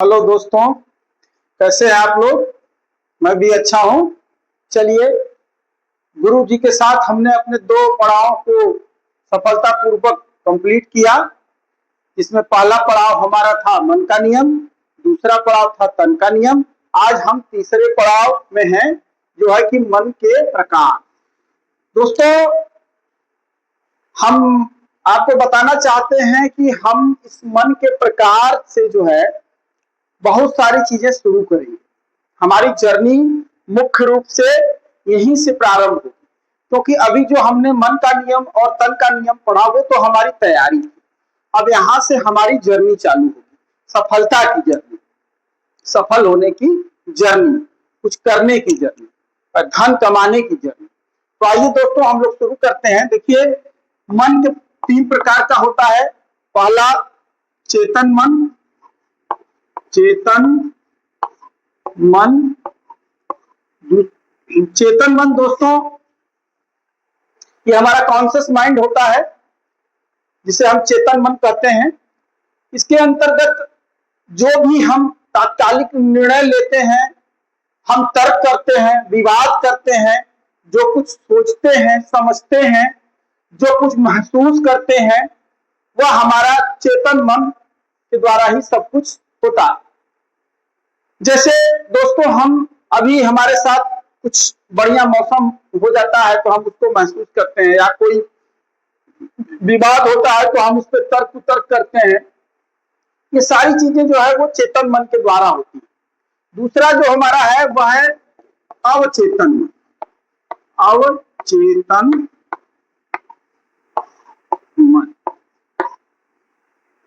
Hello दोस्तों, कैसे हैं आप लोग। मैं भी अच्छा हूं। चलिए, गुरु जी के साथ हमने अपने दो पड़ाव को सफलतापूर्वक कंप्लीट किया। इसमें पहला पड़ाव हमारा था मन का नियम, दूसरा पड़ाव था तन का नियम। आज हम तीसरे पड़ाव में हैं, जो है कि मन के प्रकार। दोस्तों, हम आपको बताना चाहते हैं कि हम इस मन के प्रकार से जो है बहुत सारी चीजें शुरू करेंगे। हमारी जर्नी मुख्य रूप से यहीं से प्रारंभ होगी, क्योंकि अभी जो हमने मन का नियम और तन का नियम पढ़ा वो तो हमारी तैयारी थी। अब यहाँ से हमारी जर्नी चालू होगी, सफलता की जर्नी, सफल होने की जर्नी, कुछ करने की जर्नी और धन कमाने की जर्नी। तो आइए दोस्तों, हम लोग शुरू करते हैं। देखिए, मन के तीन प्रकार का होता है। पहला चेतन मन, चेतन मन। चेतन मन दोस्तों, ये हमारा कॉन्शियस माइंड होता है, जिसे हम चेतन मन कहते हैं। इसके अंतर्गत जो भी हम तात्कालिक निर्णय लेते हैं, हम तर्क करते हैं, विवाद करते हैं, जो कुछ सोचते हैं, समझते हैं, जो कुछ महसूस करते हैं, वह हमारा चेतन मन के द्वारा ही सब कुछ होता है। जैसे दोस्तों, हम अभी हमारे साथ कुछ बढ़िया मौसम हो जाता है तो हम उसको महसूस करते हैं, या कोई विवाद होता है तो हम उस पर तर्क करते हैं। ये सारी चीजें जो है वो चेतन मन के द्वारा होती है। दूसरा जो हमारा है वह है अवचेतन मन। अवचेतन मन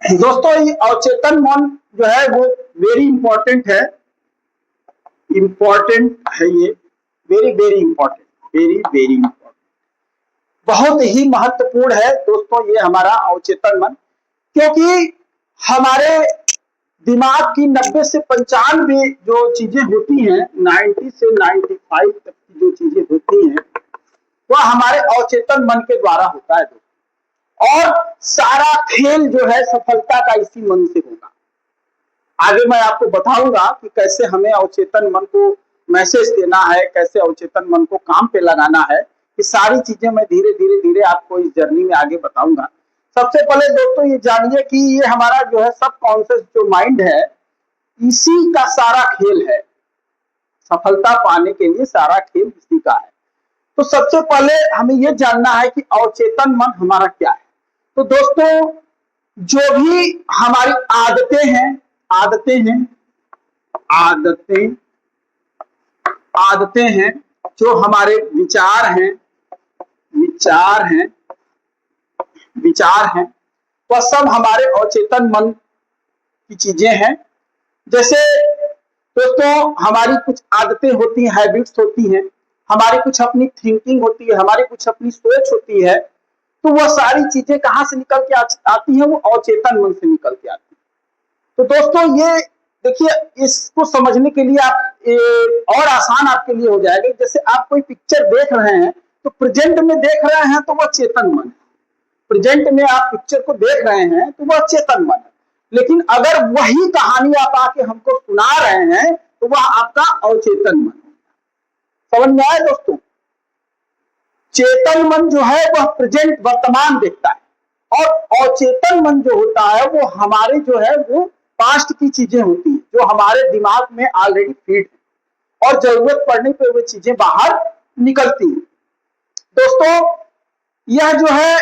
दोस्तों, ये अवचेतन मन जो है वो वेरी इंपॉर्टेंट है। इंपॉर्टेंट है ये, very very important, very very important, बहुत ही महत्वपूर्ण है दोस्तों ये हमारा अवचेतन मन। क्योंकि हमारे दिमाग की 90 से 95 जो चीजें होती हैं, 90 से 95 तक की जो चीजें होती हैं, वह हमारे अवचेतन मन के द्वारा होता है। और सारा खेल जो है सफलता का इसी मन से होगा। आगे मैं आपको बताऊंगा कि कैसे हमें अवचेतन मन को मैसेज देना है, कैसे अवचेतन मन को काम पे लगाना है। ये सारी चीजें मैं धीरे धीरे धीरे आपको इस जर्नी में आगे बताऊंगा। सबसे पहले दोस्तों ये जानिए कि ये हमारा जो है सब कॉन्शियस जो माइंड है, इसी का सारा खेल है। सफलता पाने के लिए सारा खेल इसी का है। तो सबसे पहले हमें ये जानना है कि अवचेतन मन हमारा क्या है। तो दोस्तों, जो भी हमारी आदतें हैं, आदतें हैं, आदतें आदतें हैं, जो हमारे विचार हैं, विचार हैं, विचार हैं, वह सब हमारे अवचेतन मन की चीजें हैं। जैसे दोस्तों, हमारी कुछ आदतें होती हैं, हैबिट्स होती हैं, हमारी कुछ अपनी थिंकिंग होती है, हमारी कुछ अपनी सोच होती है। तो वह सारी चीजें कहां से निकल के आती हैं? वो अवचेतन मन से निकल के आती है। तो दोस्तों ये देखिए, इसको समझने के लिए आप और आसान आपके लिए हो जाएगा। जैसे आप कोई पिक्चर देख रहे हैं तो प्रेजेंट में देख रहे हैं तो वह चेतन मन है। प्रेजेंट में आप पिक्चर को देख रहे हैं तो वह चेतन मन है। लेकिन अगर वही कहानी आप आके हमको सुना रहे हैं तो वह आपका अवचेतन मन है। समझ में आया दोस्तों? चेतन मन जो है वह प्रेजेंट वर्तमान देखता है, और अवचेतन मन जो होता है वो हमारे जो है वो पास्ट की चीजें होती हैं, जो हमारे दिमाग में ऑलरेडी फीड है और जरूरत पड़ने पे वो चीजें बाहर निकलती हैं। दोस्तों, यह जो है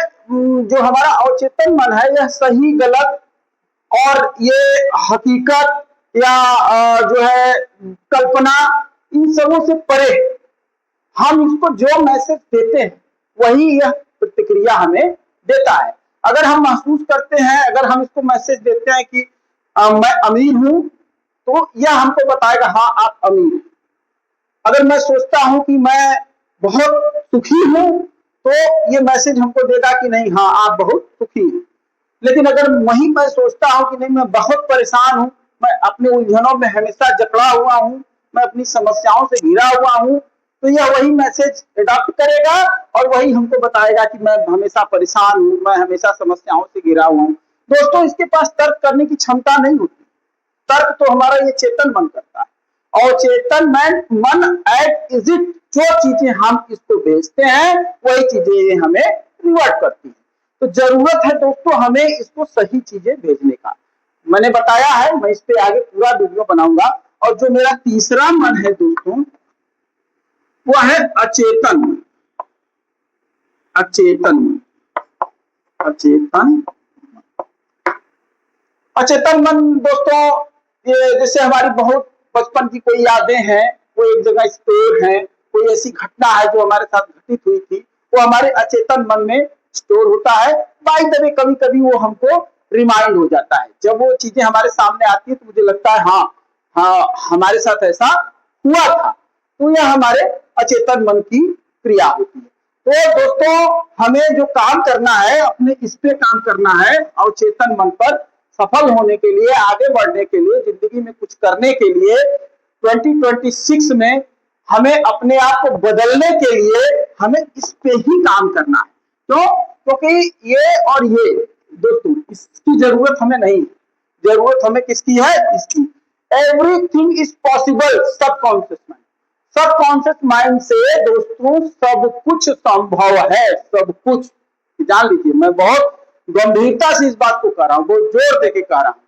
जो हमारा अवचेतन मन है, यह सही गलत और ये हकीकत या जो है कल्पना, इन सबों से परे हम इसको जो मैसेज देते हैं वही यह प्रतिक्रिया हमें देता है। अगर हम महसूस करते हैं, अगर हम इसको मैसेज देते हैं कि मैं अमीर हूं, तो यह हमको बताएगा हाँ आप अमीर हैं। अगर मैं सोचता हूं कि मैं बहुत सुखी हूं, तो ये मैसेज हमको देगा कि नहीं, हाँ आप बहुत सुखी हैं। लेकिन अगर वहीं मैं सोचता हूं कि नहीं मैं बहुत परेशान हूं, मैं अपने उलझनों में हमेशा जकड़ा हुआ हूं, मैं अपनी समस्याओं से घिरा हुआ हूं, तो यह वही मैसेज अडॉप्ट करेगा और वही हमको बताएगा कि मैं हमेशा परेशान हूं, मैं हमेशा समस्याओं से घिरा हुआ हूं। दोस्तों, इसके पास तर्क करने की क्षमता नहीं होती, तर्क तो हमारा ये चेतन मन करता है। और चेतन मन एट इज इट, जो चीजें हम इसको भेजते हैं वही चीजें ये हमें रिवर्ट करती है। तो जरूरत है दोस्तों हमें इसको सही चीजें भेजने का। मैंने बताया है, मैं इस पे आगे पूरा वीडियो बनाऊंगा। और जो मेरा तीसरा मन है दोस्तों वो है अचेतन मन। अचेतन अचेतन अचेतन मन दोस्तों, ये जैसे हमारी बहुत बचपन की कोई यादें हैं, कोई एक जगह स्टोर है, कोई ऐसी घटना है जो हमारे साथ घटित हुई थी, वो हमारे अचेतन मन में स्टोर होता है। बाय द वे कभी कभी वो हमको रिमाइंड हो जाता है। जब वो चीजें हमारे सामने आती है तो मुझे लगता है हाँ हमारे साथ ऐसा हुआ था। तो यह हमारे अचेतन मन की क्रिया होती है। तो दोस्तों हमें जो काम करना है, अपने इस पे काम करना है और चेतन मन पर सफल होने के लिए, आगे बढ़ने के लिए, जिंदगी में कुछ करने के लिए 2026 में हमें अपने आप को बदलने के लिए हमें इस पे ही काम करना है। क्यों? क्योंकि ये और ये दोस्तों इसकी जरूरत हमें नहीं, जरूरत हमें किसकी है? इसकी। Everything is possible subconscious mind. Subconscious mind से दोस्तों सब कुछ संभव है, सब कुछ। जान लीजिए, मैं बहुत गंभीरता से इस बात को कह रहा हूं, बहुत जोर देके कह रहा हूं।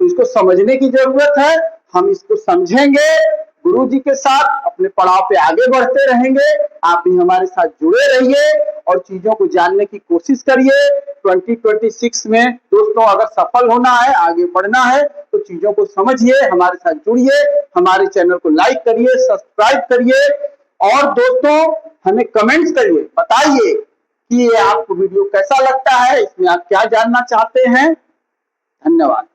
तो इसको समझने की जरूरत है। हम इसको समझेंगे, गुरु जी के साथ अपने पड़ाव पे आगे बढ़ते रहेंगे। आप भी हमारे साथ जुड़े रहिए और चीजों को जानने की कोशिश करिए। 2026 में दोस्तों अगर सफल होना है, आगे बढ़ना है तो चीजों को समझिए, हमारे साथ जुड़िए, हमारे चैनल को लाइक करिए, सब्सक्राइब करिए और दोस्तों हमें कमेंट्स करिए, बताइए कि ये आपको वीडियो कैसा लगता है, इसमें आप क्या जानना चाहते हैं। धन्यवाद।